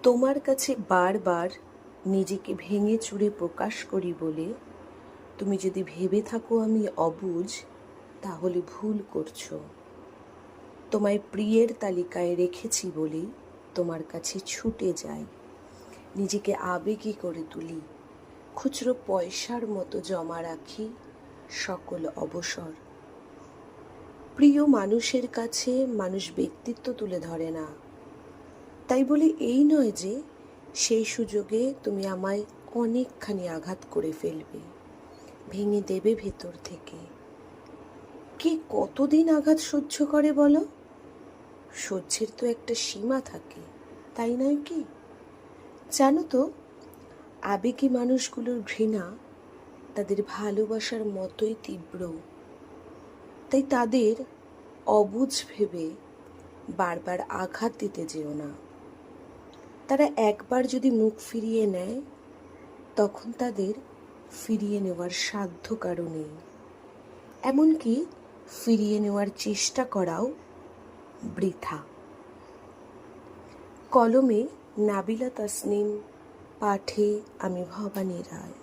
তোমার কাছে বারবার নিজেকে ভেঙে চুরে প্রকাশ করি বলে তুমি যদি ভেবে থাকো আমি অবুঝ, তাহলে ভুল করছো। তোমায় প্রিয়ের তালিকায় রেখেছি বলেই তোমার কাছে ছুটে যাই, নিজেকে আবেগী করে তুলি, খুচরো পয়সার মতো জমা রাখি সকল অবসর। প্রিয় মানুষের কাছে মানুষ ব্যক্তিত্ব তুলে ধরে না, তাই বলে এই নয় যে সেই সুযোগে তুমি আমায় অনেকখানি আঘাত করে ফেলবে, ভেঙে দেবে ভেতর থেকে। কে কতদিন আঘাত সহ্য করে বলো? সহ্যের তো একটা সীমা থাকে, তাই নয় কি? জানো তো, আবেগী মানুষগুলোর ঘৃণা তাদের ভালোবাসার মতোই তীব্র। তাই তাদের অবুঝ ভেবে বারবার আঘাত দিতে যেও না। তারা একবার যদি মুখ ফিরিয়ে নেয়, তখন তাদের ফিরিয়ে নেওয়ার সাধ্য কারো নেই। এমনকি ফিরিয়ে নেওয়ার চেষ্টা করাও বৃথা। কলমে নাবিলা তাসনিম, পাঠে আমি ভবানী রায়।